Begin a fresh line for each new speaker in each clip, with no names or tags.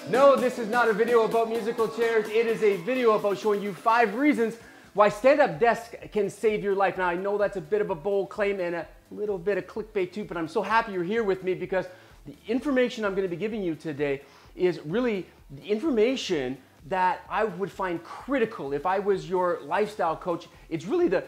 No, this is not a video about musical chairs. It is a video about showing you 5 reasons why stand-up desk can save your life. Now, I know that's a bit of a bold claim and a little bit of clickbait too, but I'm so happy you're here with me because the information I'm going to be giving you today is really the information that I would find critical if I was your lifestyle coach. It's really the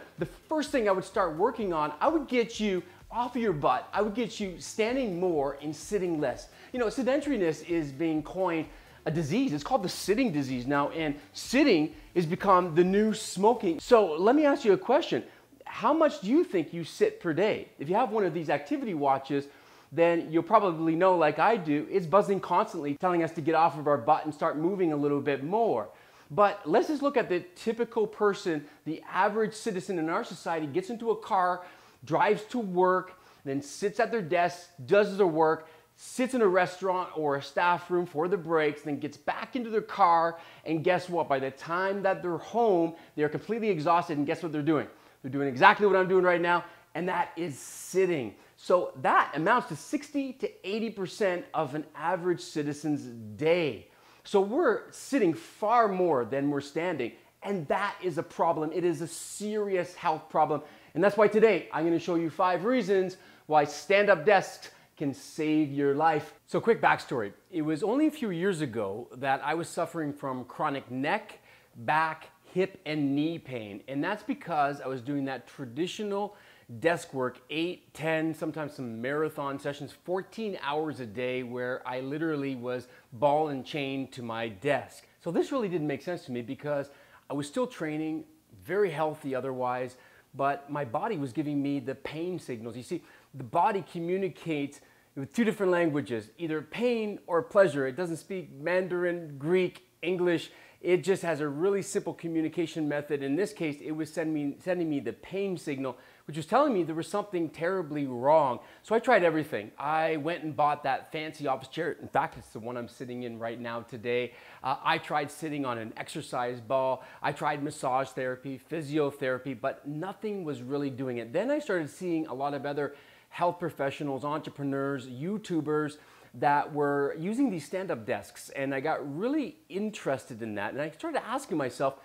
first thing I would start working on. I would get you off of your butt. I would get you standing more and sitting less. You know, sedentariness is being coined a disease. It's called the sitting disease now, and sitting has become the new smoking. So let me ask you a question. How much do you think you sit per day? If you have one of these activity watches, then you'll probably know, like I do, it's buzzing constantly telling us to get off of our butt and start moving a little bit more. But let's just look at the typical person, the average citizen in our society gets into a car, drives to work, then sits at their desk, does their work, sits in a restaurant or a staff room for the breaks, then gets back into their car, and guess what? By the time that they're home, they're completely exhausted, and guess what they're doing? They're doing exactly what I'm doing right now, and that is sitting. So that amounts to 60 to 80% of an average citizen's day. So we're sitting far more than we're standing, and that is a problem. It is a serious health problem, and that's why today I'm going to show you 5 reasons why stand-up desks can save your life. So quick backstory. It was only a few years ago that I was suffering from chronic neck, back, hip, and knee pain. And that's because I was doing that traditional desk work, 8, 10, sometimes some marathon sessions, 14 hours a day where I literally was ball and chained to my desk. So this really didn't make sense to me because I was still training, very healthy otherwise, but my body was giving me the pain signals. You see, the body communicates with 2 different languages, either pain or pleasure. It doesn't speak Mandarin, Greek, English. It just has a really simple communication method. In this case, it was sending me the pain signal, which was telling me there was something terribly wrong. So I tried everything. I went and bought that fancy office chair. In fact, it's the one I'm sitting in right now today. I tried sitting on an exercise ball. I tried massage therapy, physiotherapy, but nothing was really doing it. Then I started seeing a lot of other health professionals, entrepreneurs, YouTubers that were using these stand-up desks, and I got really interested in that, and I started asking myself,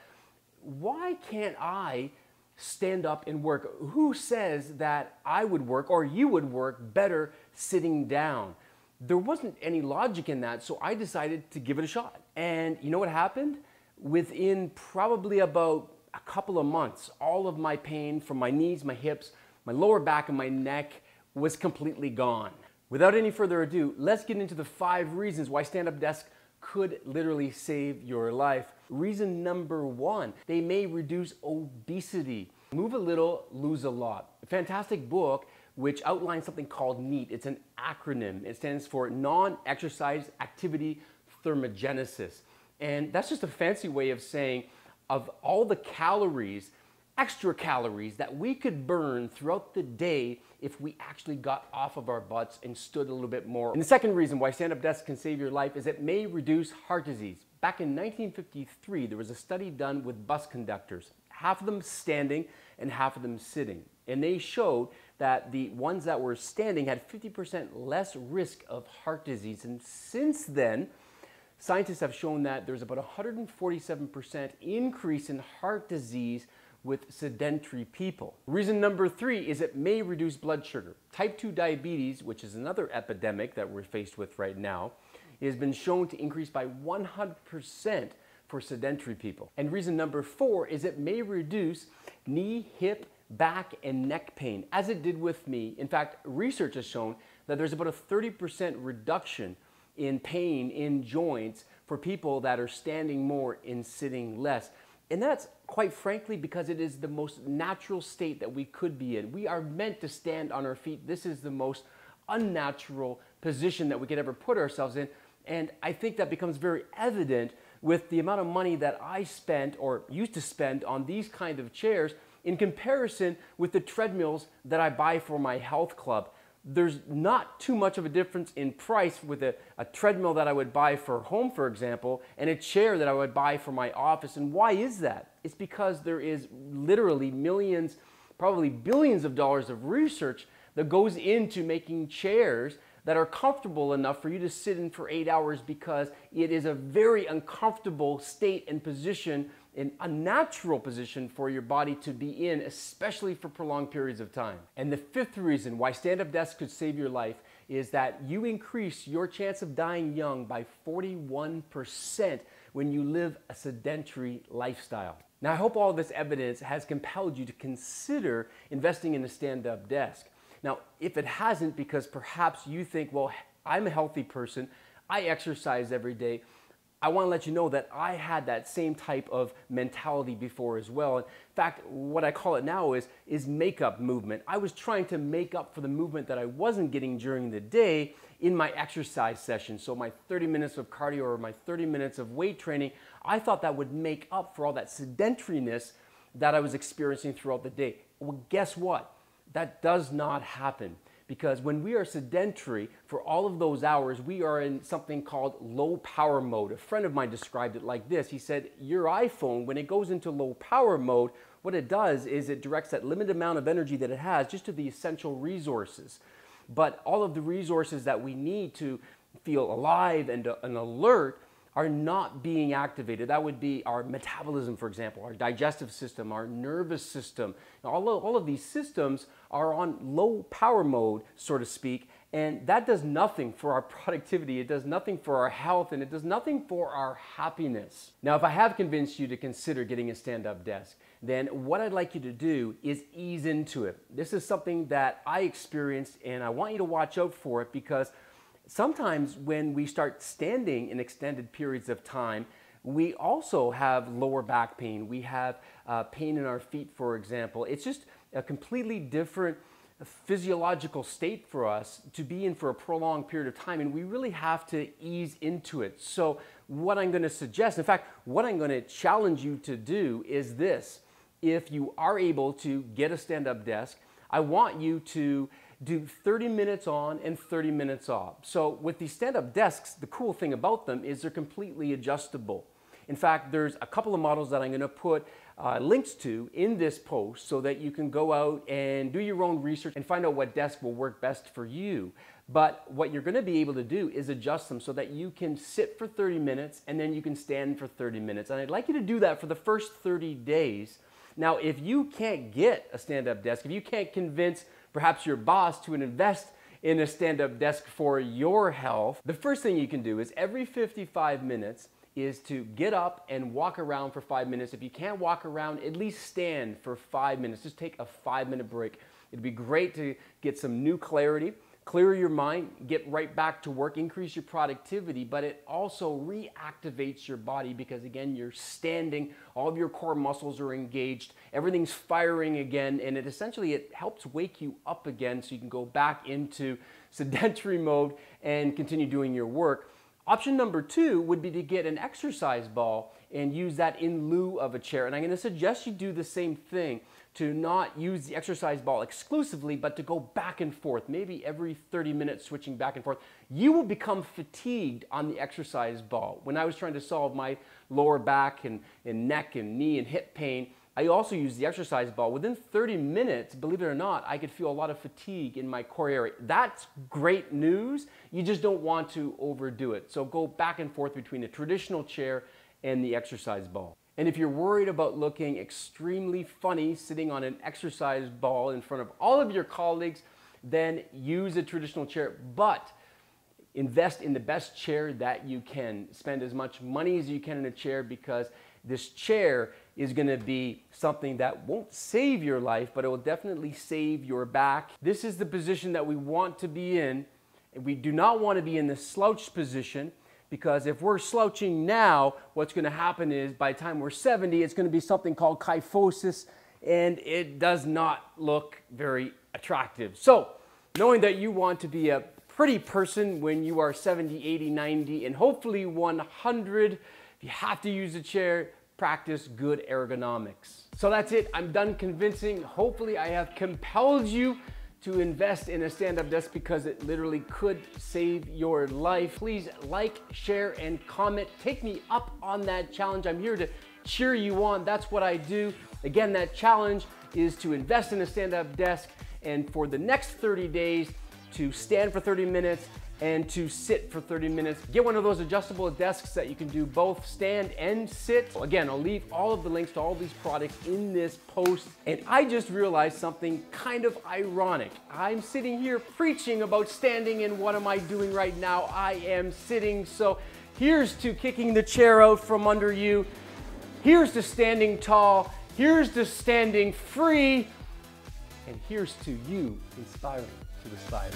why can't I stand up and work? Who says that I would work or you would work better sitting down? There wasn't any logic in that, so I decided to give it a shot. And you know what happened? Within probably about a couple of months, all of my pain from my knees, my hips, my lower back, and my neck was completely gone. Without any further ado, let's get into the 5 reasons why stand-up desks could literally save your life. Reason number 1, they may reduce obesity. Move a little, lose a lot. A fantastic book which outlines something called NEAT. It's an acronym. It stands for Non-Exercise Activity Thermogenesis. And that's just a fancy way of saying of all the calories, extra calories that we could burn throughout the day if we actually got off of our butts and stood a little bit more. And the second reason why stand-up desks can save your life is it may reduce heart disease. Back in 1953, there was a study done with bus conductors, half of them standing and half of them sitting. And they showed that the ones that were standing had 50% less risk of heart disease. And since then, scientists have shown that there's about 147% increase in heart disease with sedentary people. Reason number 3 is it may reduce blood sugar. Type 2 diabetes, which is another epidemic that we're faced with right now, has been shown to increase by 100% for sedentary people. And reason number 4 is it may reduce knee, hip, back, and neck pain, as it did with me. In fact, research has shown that there's about a 30% reduction in pain in joints for people that are standing more and sitting less. And that's quite frankly because it is the most natural state that we could be in. We are meant to stand on our feet. This is the most unnatural position that we could ever put ourselves in. And I think that becomes very evident with the amount of money that I spent or used to spend on these kind of chairs in comparison with the treadmills that I buy for my health club. There's not too much of a difference in price with a treadmill that I would buy for home, for example, and a chair that I would buy for my office. And why is that? It's because there is literally millions, probably billions of dollars of research that goes into making chairs that are comfortable enough for you to sit in for 8 hours, because it is a very uncomfortable state and position, an unnatural position for your body to be in, especially for prolonged periods of time. And the fifth reason why stand-up desks could save your life is that you increase your chance of dying young by 41% when you live a sedentary lifestyle. Now, I hope all of this evidence has compelled you to consider investing in a stand-up desk. Now, if it hasn't, because perhaps you think, well, I'm a healthy person, I exercise every day, I want to let you know that I had that same type of mentality before as well. In fact, what I call it now is make-up movement. I was trying to make up for the movement that I wasn't getting during the day in my exercise session. So my 30 minutes of cardio or my 30 minutes of weight training, I thought that would make up for all that sedentariness that I was experiencing throughout the day. Well, guess what? That does not happen, because when we are sedentary for all of those hours, we are in something called low power mode. A friend of mine described it like this. He said, your iPhone, when it goes into low power mode, what it does is it directs that limited amount of energy that it has just to the essential resources. But all of the resources that we need to feel alive and alert are not being activated. That would be our metabolism, for example, our digestive system, our nervous system. All of these systems are on low power mode, so to speak, and that does nothing for our productivity, it does nothing for our health, and it does nothing for our happiness. Now, if I have convinced you to consider getting a stand-up desk, then what I'd like you to do is ease into it. This is something that I experienced, and I want you to watch out for it, because sometimes when we start standing in extended periods of time, we also have lower back pain. We have pain in our feet, for example. It's just a completely different physiological state for us to be in for a prolonged period of time, and we really have to ease into it. So what I'm going to suggest, in fact, what I'm going to challenge you to do is this. If you are able to get a stand-up desk, I want you to do 30 minutes on and 30 minutes off. So with these stand-up desks, the cool thing about them is they're completely adjustable. In fact, there's a couple of models that I'm going to put links to in this post so that you can go out and do your own research and find out what desk will work best for you. But what you're going to be able to do is adjust them so that you can sit for 30 minutes and then you can stand for 30 minutes. And I'd like you to do that for the first 30 days. Now, if you can't get a stand-up desk, if you can't convince perhaps your boss to invest in a stand-up desk for your health, the first thing you can do is every 55 minutes is to get up and walk around for 5 minutes. If you can't walk around, at least stand for 5 minutes. Just take a 5-minute break. It'd be great to get some new clarity, clear your mind, get right back to work, increase your productivity, but it also reactivates your body because, again, you're standing, all of your core muscles are engaged, everything's firing again, and it helps wake you up again so you can go back into sedentary mode and continue doing your work. Option number 2 would be to get an exercise ball and use that in lieu of a chair. And I'm going to suggest you do the same thing, to not use the exercise ball exclusively, but to go back and forth, maybe every 30 minutes switching back and forth. You will become fatigued on the exercise ball. When I was trying to solve my lower back and neck and knee and hip pain, I also used the exercise ball. Within 30 minutes, believe it or not, I could feel a lot of fatigue in my core area. That's great news. You just don't want to overdo it. So go back and forth between the traditional chair and the exercise ball. And if you're worried about looking extremely funny sitting on an exercise ball in front of all of your colleagues, then use a traditional chair, but invest in the best chair that you can. Spend as much money as you can in a chair, because this chair is going to be something that won't save your life, but it will definitely save your back. This is the position that we want to be in. We do not want to be in the slouched position, because if we're slouching now, what's going to happen is by the time we're 70, it's going to be something called kyphosis, and it does not look very attractive. So, knowing that you want to be a pretty person when you are 70, 80, 90, and hopefully 100. If you have to use a chair, practice good ergonomics. So that's it. I'm done convincing. Hopefully I have compelled you to invest in a stand-up desk because it literally could save your life. Please like, share, and comment. Take me up on that challenge. I'm here to cheer you on. That's what I do. Again, that challenge is to invest in a stand-up desk and for the next 30 days to stand for 30 minutes and to sit for 30 minutes. Get one of those adjustable desks that you can do both stand and sit. Again, I'll leave all of the links to all these products in this post. And I just realized something kind of ironic. I'm sitting here preaching about standing, and what am I doing right now? I am sitting. So here's to kicking the chair out from under you. Here's to standing tall. Here's to standing free. And here's to you inspiring to aspire.